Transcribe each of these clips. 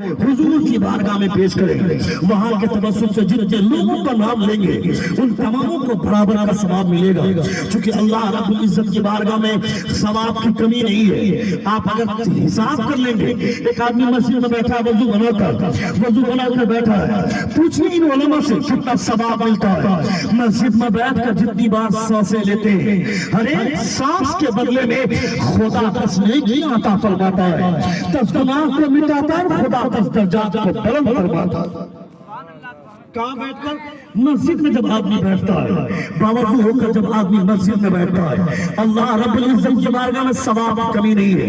हुजूर की बारगाह में पेश करें। वहां के तबस्सुम से जितने लोगों का नाम लेंगे उन तमामों को बराबर का सवाब मिलेगा, क्योंकि अल्लाह रब्बुल इज्जत की बारगाह में सवाब की कमी नहीं है। आप अगर हिसाब कर लेंगे, एक आदमी मस्जिद में बैठा वजू बनाकर बैठा है, पूछिए इन उलमा से कितना सवाब मिलता है। मस्जिद में बैठकर जितनी बार सांसें लेते हैं, हर एक सांस के बदले में खुदा 10 नेकी अता फरमाता है, 10 गुनाह को मिटाता है, खुदा 10 दर्जात को बुलंद फरमाता है। कहाँ बैठकर? मस्जिद में जब आदमी बैठता है, बावजूद होकर जब आदमी मस्जिद में बैठता है, अल्लाह रब्बुल इज्जत की बारगाह में सवाब की कमी नहीं है।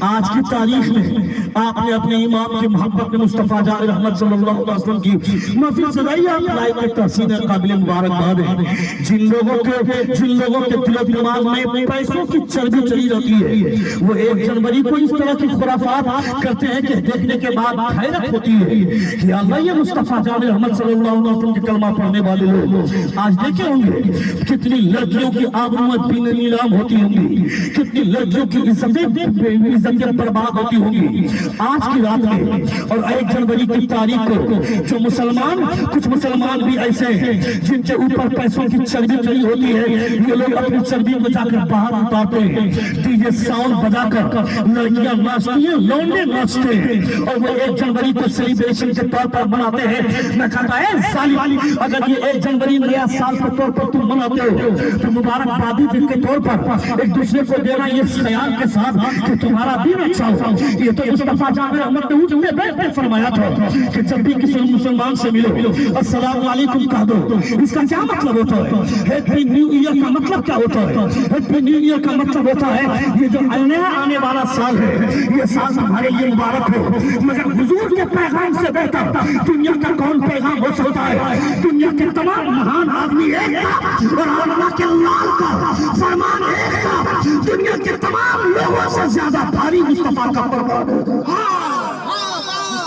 आज की तारीख में आपने अपने इमाम की मोहब्बत में मुस्तफा जान रहमत सल्लल्लाहु अलैहि वसल्लम की महफिल सजाई, आप लाइक में तहसीन काबिल मुबारकबाद है। जिन लोगों के दिलो दिमाग में पैसों की चर्बी चली रहती है, वो 1 जनवरी को इस तरह की खुराफात करते हैं कि देखने के बाद हैरत होती है कि अल्लाह ये मुस्तफा जान रहमत सल्लल्लाहु अलैहि वसल्लम के कलमा पढ़ने वाले लोग आज देखे होंगे कितनी लड़कियों की आबरूएं नीलाम होती होंगी, कितनी लड़कियों की इज्जतें बर्बाद होती होंगी आज की रात में। और 1 जनवरी की तारीख को जो कुछ मुसलमान भी ऐसे हैं जिनके ऊपर पैसों की चर्बी चढ़ी होती है, ये लोग अपनी चर्बी को जाकर बाहर उतारते हैं, डीजे साउंड बजाकर लड़कियां नाचती हैं, लौंडे नाचते हैं, और वो 1 जनवरी को सेलिब्रेशन के तौर पर मनाते हैं। मैं कहता है अगर ये 1 जनवरी नया साल के तौर पर तुम मनाते हो तो मुबारकबादी दिन के तौर पर एक दूसरे को देना ये ख्याल के साथ कि तुम्हारा दिन अच्छा हो। ये तो मुस्तफा जान रहमत ने उठते बैठते फरमाया था कि जब भी किसी मुसलमान से मिलो अस्सलाम वालेकुम कह दो। इसका क्या मतलब होता है? हैप्पी न्यू ईयर का मतलब क्या होता है? हैप्पी न्यू ईयर का मतलब होता है ये जो नया आने वाला साल है, ये साल तुम्हारे लिए मुबारक हो। मगर हुजूर के पैगाम से बेहतर दुनिया का कौन पैगाम हो सकता है? दुनिया के तमाम महान आदमी एक था और अल्लाह के लाल का फरमान एक था। दुनिया के तमाम लोगों से ज्यादा भारी मुस्तफा का फरमान है।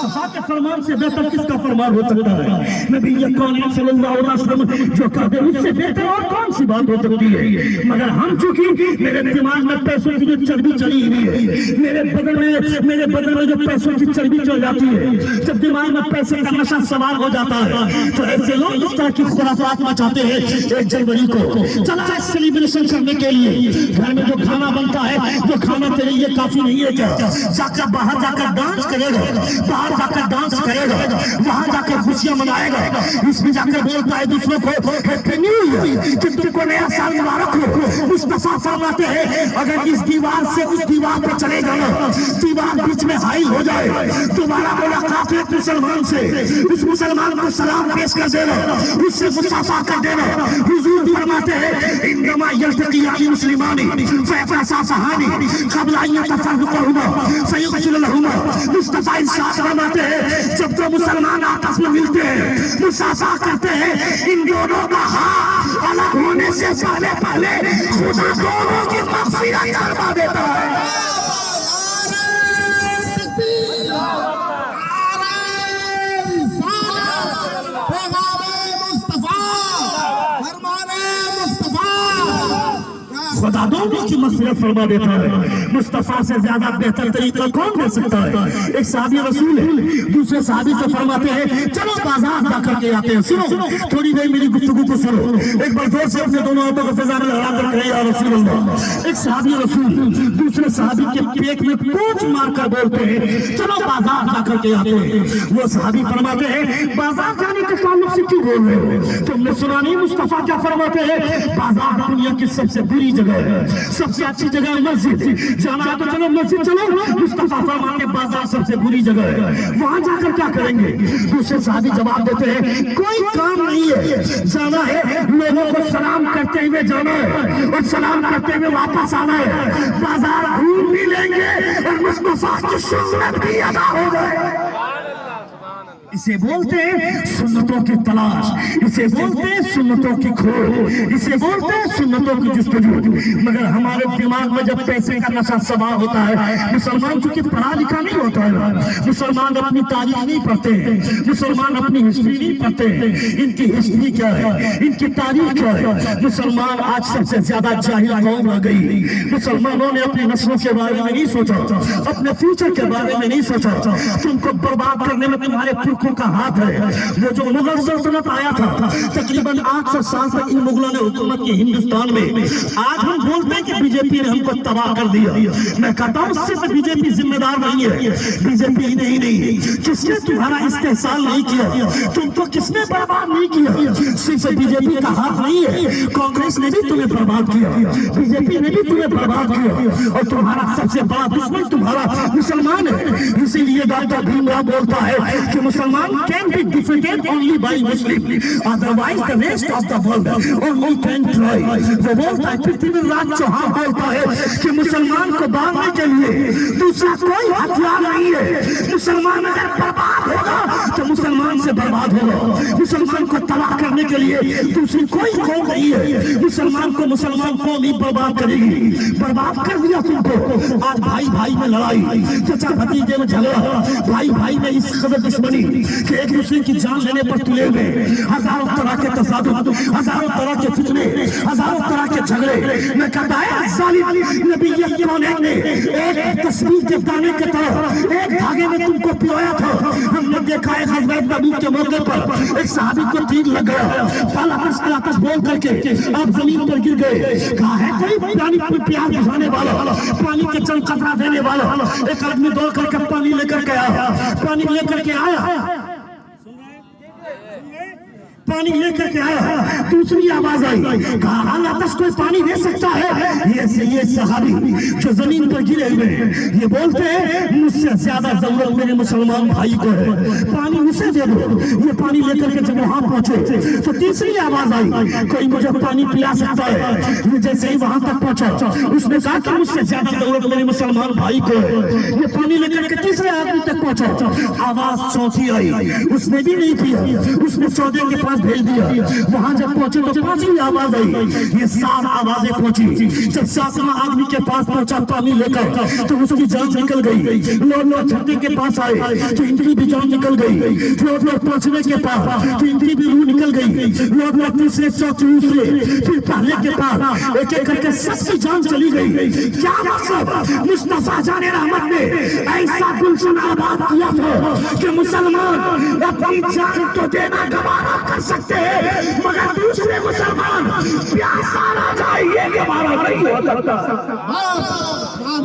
मुस्तफा के फरमान से बेहतर किसका फरमान हो सकता है? नबी कौन सल्लल्लाहु अलैहि वसल्लम जो कहते हैं उससे बेहतर और कौन सी बात हो सकती है? मगर हम चूंकि मेरे दिमाग में पैसों की जो चर्बी चढ़ी हुई है, मेरे बदन में जो पैसों की चर्बी चढ़ जाती है, जब दिमाग में पैसे का नशा सवार हो जाता है, तो ऐसे लोग इस तरह की खुराफात मचाते हैं। 1 जनवरी को चला सेलिब्रेशन करने के लिए घर में जो खाना बनता है, वो खाना तेरे लिए काफी नहीं है क्या? जाकर बाहर जाकर डांस करेगा, बाहर जाकर डांस करेगा, वहां जाकर खुशियां मनाएगा, इसमें जाकर बोलता है दूसरों को हैप्पी न्यू ईयर, कि तुमको नया साल मुबारक हो। मुस्तफा फरमाते हैं अगर इस दीवार से उस दीवार पर चले जाना, दीवार बीच में हाइल हो जाए, तुम्हारा मुलाकात एक मुसलमान से, उस मुसलमान को सलाम पेश कर देना, उससे मुसाफा कर देना। हुजूर फरमाते हैं इन्नमा यल्तक़ियानि मुस्लिमानि फयतसाफ़हानि क़ब्ल अन यतफ़र्रक़ा फ़युग़फ़िर मुस्तफा इरशाद फरमाते हैं जब तो मुसलमान आपस में मिलते हैं, मुसाफा करते हैं, इन दोनों का हाथ अलग होने से पहले खुदा दोनों की मग़फ़िरत करवा देता है। खुदा दोनों की मग़फ़िरत फरमा देता है। मुस्तफा से ज्यादा बेहतर तरीका कौन दे सकता है? एक सहाबी रसूल है, दूसरे सहाबी से फरमाते हैं चलो बाजार जाकर के आते हैं। सुनो थोड़ी देर मेरी गुफ्तगू को सुनो, एक बार जोर से अपने दोनों हाथों को फिजा में लहराकर कहे या रसूल अल्लाह। एक सहाबी रसूल दूसरे सहाबी के पेट में पूंछ मारकर बोलते हैं चलो बाजार जाकर के आते हैं। वो सहाबी फरमाते हैं बाजार जाने के ताल्लुक से क्यों बोल रहे हो? तुमने सुना नहीं मुस्तफा क्या फरमाते हैं? बाजार दुनिया की सबसे बुरी जगह है, सबसे अच्छी जगह मस्जिद। जाना है तो चलो मस्जिद चलो। मुस्तफा फरमाते बाजार सबसे बुरी जगह है, वहां जाकर क्या करेंगे? दूसरे साहबी जवाब देते हैं कोई काम नहीं है, जाना है लोगों को सलाम करते हुए जाना है और सलाम करते हुए वापस आना है। बाजार घूम भी लेंगे और मुस्तफा की सुन्नत भी अदा हो जाए। اسے بولتے ہیں سنتوں کی تلاش، اسے بولتے ہیں سنتوں کی کھوج، اسے بولتے ہیں سنتوں کی جستجو۔ مگر ہمارے دماغ میں جب پیسے کا نشہ سوار ہوتا ہے، مسلمان چونکہ پڑھا لکھا نہیں ہوتا ہے، مسلمان اپنی تاریخ نہیں پڑھتے ہیں، مسلمان اپنی ہسٹری نہیں پڑھتے ہیں۔ ان کی ہسٹری کیا ہے، ان کی تاریخ کیا ہے؟ مسلمان آج سب سے زیادہ جاہل قوم ہو گئی۔ مسلمانوں نے اپنی نسلوں کے بارے میں نہیں سوچا، اپنے فیوچر کے بارے میں نہیں سوچا۔ تم کو برباد کرنے میں تمہارے پرکھوں کا ہاتھ ہے۔ وہ جو مغل سلطنت آیا تھا تقریباً 800 سال تک ان مغلوں نے حکومت کی ہندوستان میں۔ آج ہم بولتے ہیں کہ بی جے پی نے ہم کو تباہ کر دیا۔ میں کہتا ہوں صرف بی جے پی ذمہ دار نہیں ہے، بی جے پی نہیں، کس نے تمہارا استحصال نہیں کیا، تم کو کس نے برباد نہیں کیا؟ صرف بی جے پی کا ہاتھ نہیں ہے، کانگریس نے بھی تمہیں برباد کیا، بی جے پی نے بھی تمہیں برباد کیا، اور تمہارا سب سے بڑا دشمن تمہارا مسلمان ہے۔ اسی لیے ڈاکٹر بھیم راؤ بولتا ہے کہ مسلمان can be defeated only by Muslim, otherwise the rest of the world only can try۔ وہ بولتا ہے پرتھوی راج چوہان بولتا ہے کہ مسلمان کو باندھنے کے لیے دوسرا کوئی ہتھیار نہیں ہے۔ مسلمان اگر برباد ہوگا تو مسلمان سے برباد ہوگا، مسلمان کو تباہ کرنے کے لیے دوسری کوئی قوم نہیں ہے۔ مسلمان کو مسلمان قوم ہی برباد کرے گی۔ برباد کر دیا تم کو۔ آج بھائی بھائی میں لڑائی، چچا بھتیجے میں جھگڑا، بھائی بھائی میں اس قدر دشمنی کہ ایک دوسرے کی جان لینے پر تلے ہوئے، ہزاروں طرح کے تصادم، ہزاروں طرح کے فتنے، ہزاروں طرح کے جھگڑے۔ میں کہتا ہے ظالم نبی کونین نے ایک تصویر کے دانے کے طرح ایک دھاگے میں تم کو پرویا تھا۔ ہم نے دیکھا ہے غزوہ تبوک کے موقع پر ایک صحابی کو تیر لگ گیا، آتش بول کر کے آپ زمین پر گر گئے۔ کہا ہے کوئی پانی پیاس بجھانے والا، پانی کے چند قطرہ دینے والا؟ ایک آدمی دوڑ کر کے پانی لے کر کے آیا، پانی لے کر کے آیا، پانی لے کر کے آیا۔ دوسری آواز آئی، کہا اللہ تس کوئی پانی دے سکتا ہے؟ یہ صحابی جو زمین پر گرے ہوئے ہیں یہ بولتے ہیں مجھ سے زیادہ ضرورت میرے مسلمان بھائی کو ہے، پانی مجھے دے دو۔ یہ پانی لے کر کے جب وہاں پہنچے تو تیسری آواز آئی، کوئی مجھے پانی پلا سکتا ہے؟ یہ جیسے ہی وہاں تک پہنچا اس نے کہا کہ مجھ سے زیادہ ضرورت میرے مسلمان بھائی کو ہے۔ یہ پانی لے کر کے تیسرے آدمی تک پہنچا، آواز چوتھی آئی، اس نے بھی نہیں پیا، اس نے چودھے کے پاس بھیج دیا۔ وہاں جب پہنچے تو پانچویں آواز آئی، یہ 7 آوازیں پہنچی۔ جب 7واں آدمی کے پاس پہنچا پانی لے کر تو اس کی جان نکل گئی۔ لوگ چھٹے کے پاس آئے تو ان کی بھی جان نکل گئی۔ لوگ پہنچنے کے پاس تو ان کی بھی روح نکل گئی۔ لوگ تیسرے چوتھے پھر پہلے کے پاس ایک ایک کر کے سب کی جان چلی گئی۔ کیا مقصد؟ مصطفیٰ جان رحمت نے ایسا گلشن آباد کیا تھا کہ مسلمان اپنی جان تو دینا گوارا کر سکتے ہیں مگر دوسرے مسلمان پیاسا رہ جائے یہ گوارا نہیں ہو سکتا۔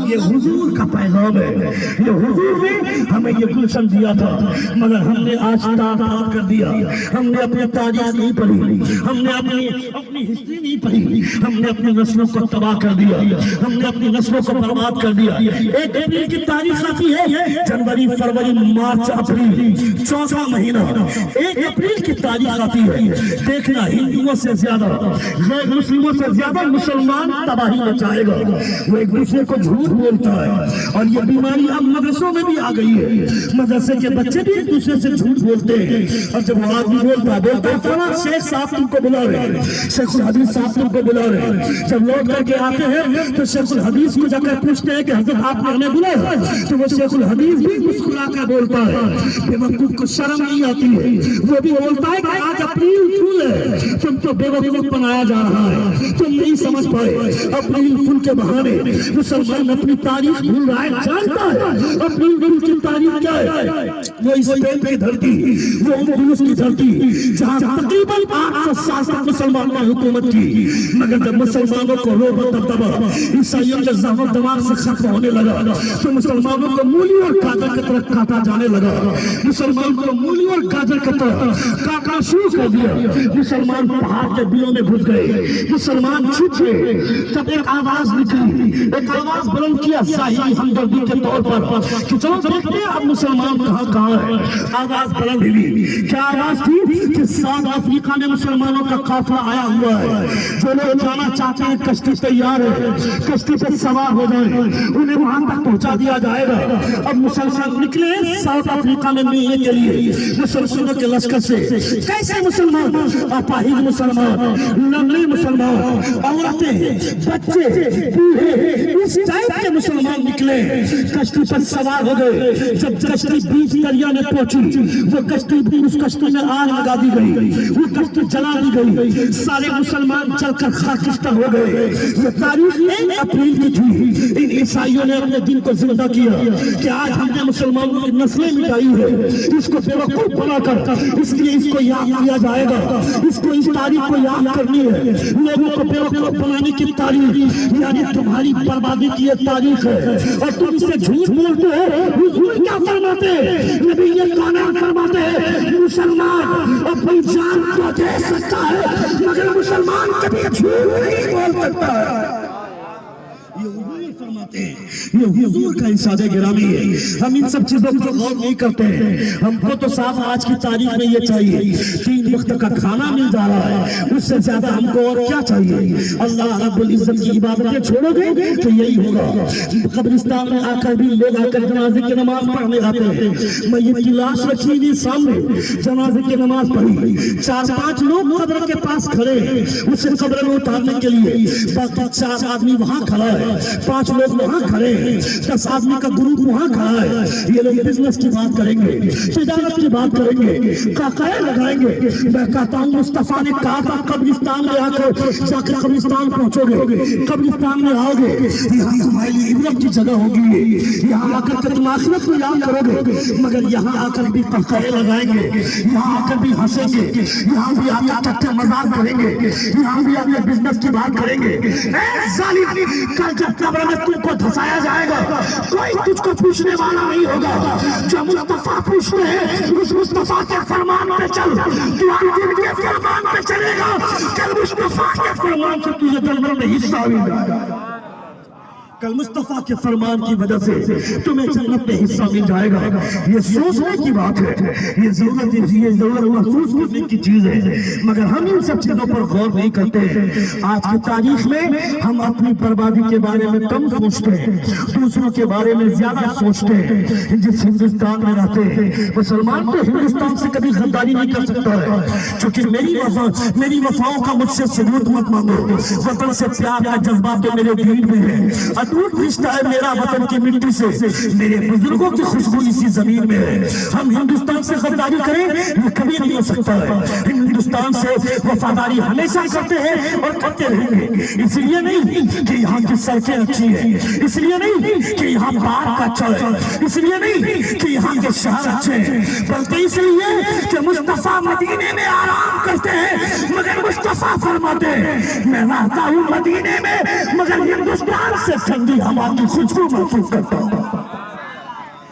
یہ حضور کا پیغام ہے، یہ حضور نے ہمیں یہ گلشن دیا تھا مگر ہم نے آج تاخیر کر دیا۔ ہم نے اپنی تاریخ نہیں پڑھی، ہم نے اپنی ہسٹری نہیں پڑھی، ہم نے اپنی نسلوں کو تباہ کر دیا، ہم نے اپنی نسلوں کو برباد کر دیا۔ 1 اپریل کی تاریخ آتی ہے، جنوری فروری مارچ اپریل 4واں مہینہ 1 اپریل کی تاریخ آتی ہے۔ دیکھنا ہندوؤں سے زیادہ غیر مسلموں سے زیادہ مسلمان تباہی مچائے گا۔ وہ ایک دوسرے کو جھوٹ بولتا ہے اور یہ بیماری اب مدرسوں میں بھی آ گئی ہے۔ مدرسے کے بچے بھی ایک دوسرے سے جھوٹ بولتے ہیں اور جب وہ آدمی بولتا ہے فلاں شیخ صاحب تم کو بلا رہے ہیں، شیخ الحدیث صاحب تم کو بلا رہے ہیں۔ جب لوٹ کر کے آتے ہیں تو شیخ الحدیث کو جا کر پوچھتے ہیں کہ حضرت آپ نے ہمیں بلایا، تو وہ شیخ الحدیث بھی مسکرا کر بولتا ہے، بیوقوف کو شرم نہیں آتی ہے، وہ بھی بولتا ہے کہ آج اپریل پھول ہے، تم تو بیوقوف بنایا جا رہا ہے، تم نہیں سمجھ پائے۔ اپریل پھول کے بہانے مسلمان اپنی تاریخ بھول رہا ہے، جانتا ہے اپریل پھول کی تاریخ کیا ہے۔ وہ اسپین کی دھرتی، وہ اندلس کی دھرتی جہاں تقریباً 800 سال تک مسلمانوں نے حکومت کی، مگر جب مسلمانوں کو روب و دبدبہ عیسائیوں کے زہر و دماغ سے ختم ہونے لگا تو مسلمانوں کو مولی اور گاجر کی طرف کاٹا جانے لگا۔ مسلمان کو مولی اور گاجر کی طرف کاٹنا شروع کر دیا۔ مسلمان پہاڑ کے دلوں میں گھس گئے، مسلمان چھپ گئے۔ تب ایک آواز نکلی، ایک آواز بلند किया ज़ाहिरी हमदर्दी के तौर पर कि चलो देखते हैं अब मुसलमान कहाँ है। आवाज बुलंद हुई। क्या आवाज थी कि साउथ अफ्रीका में मुसलमानों का काफिला आया हुआ है। जो लोग जाना चाहते हैं कश्ती तैयार है, कश्ती पर सवार हो जाए, उन्हें वहां तक पहुंचा दिया जाएगा। अब मुसलमान निकले साउथ अफ्रीका में मिलने के लिए मुसलमानों के लश्कर से। कैसे मुसलमान? अपाहिज मुसलमान, लंगड़े मुसलमान, औरतें, बच्चे, बूढ़े, इस टाइप के मुसलमान निकले, कश्ती पर सवार हो गए। जब कश्ती बीच दरिया में पहुंची, वो कश्ती उस कश्ती में आग लगा दी गई, वो कश्ती जला दी गई, सारे मुसलमान चलकर खाकिस्ता हो गए। ये तारीख 1 अप्रैल की थी। इन ईसाइयों ने अपने दिन को जिंदा किया कि आज हमने मुसलमानों की नस्लें मिटाई है, इसको बेवकूफ बनाकर इसलिए इसको याद किया जाएगा, इसको इस तारीख को याद करनी है। लोगों को बेवकूफ बनाने की तारीख यानी तुम्हारी बर्बादी की तारीख है। और तुम इसे झूठ बोलते हो। हुजूर क्या फरमाते? नबी ये कानून फरमाते हैं मुसलमान अपनी जान तो दे सकता है मगर मुसलमान कभी झूठ नहीं बोल सकता है। ये हुजूर फरमाते हैं, ये हुजूर का इरशाद गिरामी है। हम इन सब चीजों पर गौर नहीं करते हैं। हमको तो साफ आज की तारीख में ये चाहिए, 3 वक्त का खाना मिल जा रहा है, उससे ज्यादा हमको और क्या चाहिए? अल्लाह रब्बुल इज्जत की इबादतें छोड़ोगे तो यही होगा। कब्रिस्तान में आकर भी लोग आकर जनाजे की नमाज पढ़ने आते हैं। मैयत की लाश रखी हुई सामने, जनाजे की नमाज पढ़ी, 4-5 लोग कब्र के पास खड़े हैं उसे कब्र में उतारने के लिए, बाकी 4 आदमी वहां खड़ा है, 5 लोग वहां खड़े हैं, 10 आदमी का ग्रुप वहां खड़ा है। ये लोग बिजनेस की बात करेंगे, तिजारत की बात करेंगे, काकाए लगाएंगे। मैं कहता हूँ मुस्तफा ने कहा था कब्रिस्तान में आकर जाकर कब्रिस्तान पहुंचोगे, कब्रिस्तान में आओगे, यहाँ तुम्हारे लिए इब्रत की जगह होगी। यहाँ आकर के तुम आखिरत को याद करोगे, मगर यहाँ आकर भी काकाए लगाएंगे, यहाँ आकर भी हंसेंगे, यहाँ भी आकर टट्टे मजाक करेंगे, यहाँ भी आकर बिजनेस की बात करेंगे। कल जब कब्र में तुमको धसाया जाएगा, कोई तुझको पूछने वाला नहीं होगा। जो मुस्तफा पूछते हैं उस मुस्तफा के फरमान पे चल, तू आखिर के फरमान पे चलेगा, कल मुस्तफा के फरमान से तुझे जन्नत में हिस्सा मिलेगा। कल मुस्तफा के फरमान की वजह से तुम्हें जन्नत में हिस्सा मिल जाएगा। ये सोचने की बात है, ये जरूरत महसूस करने की चीज है, मगर हम इन सब चीजों पर गौर नहीं करते हैं। आज की तारीख में हम अपनी बर्बादी के बारे में कम सोचते हैं, दूसरों के बारे में ज्यादा सोचते हैं। जिस हिंदुस्तान में रहते हैं मुसलमान तो हिंदुस्तान से कभी गद्दारी नहीं कर सकता है, क्योंकि मेरी वफाओं का मुझसे सबूत मत मांगो। वतन से प्यार का जज्बा तो मेरे दिल में है, अटूट रिश्ता है मेरा वतन की मिट्टी से, मेरे बुजुर्गों की खुशबू इसी जमीन में है। हम हिंदुस्तान से गद्दारी करें ये कभी नहीं हो सकता है। हिंदुस्तान से वफादारी हमेशा करते हैं और करते रहेंगे। इसलिए नहीं कि यहाँ की सड़कें अच्छी हैं, इसलिए नहीं कि यहाँ बाढ़ का चल है, इसलिए नहीं कि यहाँ के शहर अच्छे हैं, बल्कि इसलिए कि मुस्तफा मदीने में आराम करते हैं, मगर मुस्तफा फरमाते हैं मैं रहता हूँ मदीने में मगर हिंदुस्तान से ठंडी हवा की खुशबू महसूस करता हूँ।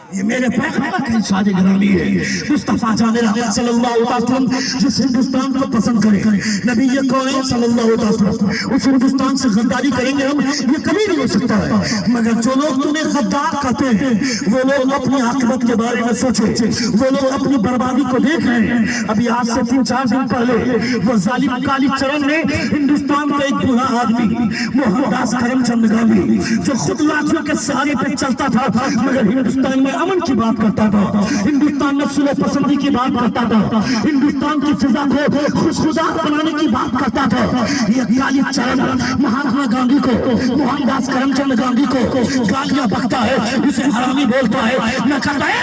ये मेरे पैगंबर की इरशाद गिरामी है। मुस्तफा जाने रहमत सल्लल्लाहु अलैहि वसल्लम जिस हिंदुस्तान को पसंद करें, नबी ये कौन सल्लल्लाहु अलैहि वसल्लम उस हिंदुस्तान से गद्दारी करेंगे हम, ये कभी नहीं हो सकता है। मगर जो लोग तुम्हें गद्दार कहते हैं वो लोग अपनी आखिरत के बारे में सोचे, वो लोग अपनी बर्बादी को देख रहे हैं। अभी आज से 3-4 दिन पहले वो जालिम काली चरण ने हिंदुस्तान का एक बूढ़ा आदमी मोहनदास करमचंद गांधी जो खुद लाठियों के सहारे पे चलता था मगर हिंदुस्तान में अमन की बात करता था, हिंदुस्तान में सुलह पसंदी की बात करता था, हिंदुस्तान की फिजा को खुशगुजार बनाने की बात करता था। ये काली चरण महात्मा गांधी को, मोहनदास करमचंद गांधी को गालियां बकता है, इसे हरामी बोलता है। मैं कहता है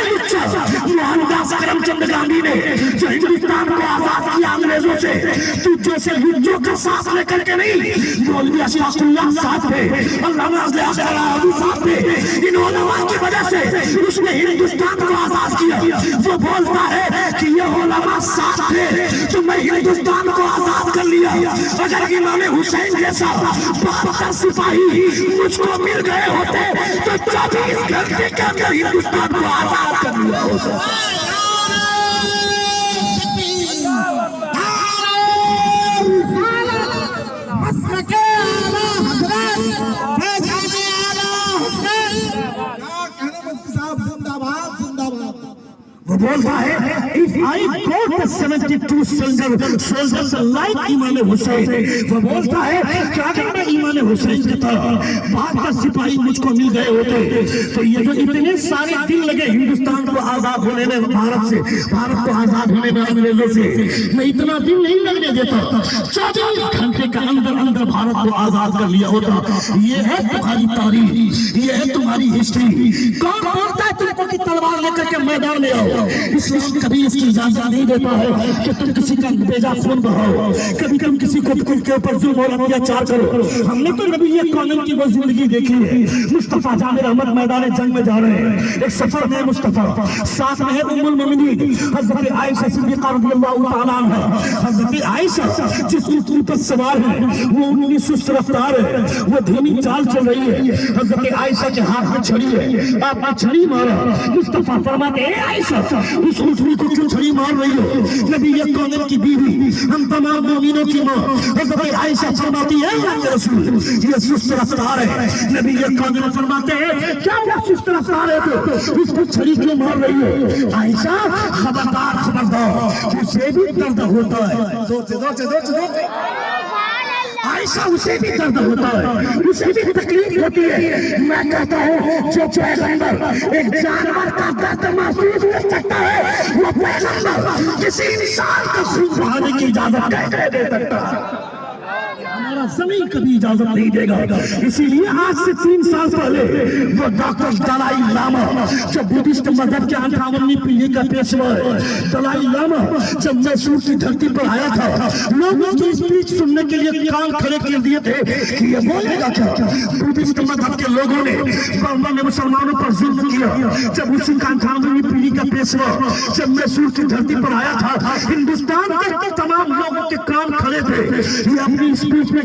मोहनदास करमचंद गांधी ने जो हिंदुस्तान को आजाद किया अंग्रेजों से, तू जैसे लुच्चों का साथ लेकर के नहीं, मौलवी अशफाकुल्लाह साहब थे, अल्लामा साहब थे, इन उलमा की वजह से उसने हिंदुस्तान को आजाद किया। वो बोलता है कि ये उलमा साथ थे तो मैं हिंदुस्तान को आजाद कर लिया। अगर इमाम हुसैन जैसा 72 सिपाही मुझको मिल गए होते तो 24 घंटे के अंदर हिंदुस्तान को आजाद कर लिया होता। मसलके आला हज़रत फैज़ाने आला हुसैन وہ بولتا ہے if I got the 72 soldiers like امام حسین، وہ بولتا ہے کہ اگر میں امام حسین کی طرح 72 سپاہی مجھ کو مل گئے ہوتے تو یہ جو اتنے سارے دن لگے ہندوستان کو آزاد ہونے میں، بھارت کو آزاد ہونے میں انگریزوں سے، میں اتنا دن نہیں لگنے دیتا، 24 گھنٹے کا اندر بھارت کو آزاد کر لیا ہوتا۔ یہ ہے تمہاری تاریخ، یہ ہے تمہاری ہسٹری۔ کون بولتا ہے تم کو کہ تلوار لے کر کے میدان میں آؤ؟ اسلام کبھی اس کی اجازت نہیں دیتا ہے کہ تم کسی کا بیجا خون بہاؤ، کبھی تم کسی کو کے اوپر ظلم اور اتیاچار کرو۔ ہم نے تو نبی کامل کی وہ زندگی دیکھی ہے۔ مصطفیٰ جان رحمت میدان جنگ میں جا رہے ہیں، ایک سفر میں مصطفیٰ، ساتھ میں ہے ام المؤمنین حضرت عائشہ صدیقہ رضی اللہ تعالیٰ عنہا۔ حضرت عائشہ جس اونٹنی پر سوار ہے وہ اونٹنی سست رفتار ہے، وہ دھیمی چال چل رہی ہے۔ حضرت عائشہ کے ہاتھ میں چھڑی ہے، آپ نے چھڑی مارا۔ مصطفیٰ فرماتے ہیں عائشہ اس اونٹنی کو کیوں چھڑی مار رہی ہو؟ نبی کامل کی بیوی، ہم تمام مومنوں کی ماں حضرت عائشہ فرماتی ہے اللہ کے رسول یہ سست رفتار ہے۔ نبی کامل فرماتے ہیں کیا وہ سست رفتار ہے تو اس کو چھڑی کیوں مار رہی ہو؟ عائشہ خبردار اسے بھی درد ہوتا ہے، عائشہ اسے بھی درد ہوتا ہے، اسے بھی تکلیف ہوتی ہے۔ میں کہتا ہوں جو پیغمبر ایک جانور کا درد محسوس کر سکتا ہے، وہ پیغمبر کسی انسان کا خون بہانے کی اجازت کیسے دے سکتا ہے؟ ہمارا زمین کبھی اجازت نہیں دے گا۔ اسی لیے آج سے 3 سال پہلے وہ ڈاکٹر دلائی لاما جو بدھسٹ مذہب کے 58ویں پیڑھی کا پیشوا ہے، دلائی لاما جب میسور کی دھرتی پر آیا تھا، لوگ اس کی اسپیچ سننے کے لیے کان کھڑے کر دیے تھے کہ یہ بولے گا کیا۔ بدھسٹ مذہب کے لوگوں نے برما میں مسلمانوں پر ظلم کیا۔ جب اسی کا 58ویں پیڑھی کا پیشوا جب میسور کی دھرتی پر آیا تھا، ہندوستان کے تمام لوگوں کے کان کھڑے تھے۔ یہ اپنی اسپیچ میں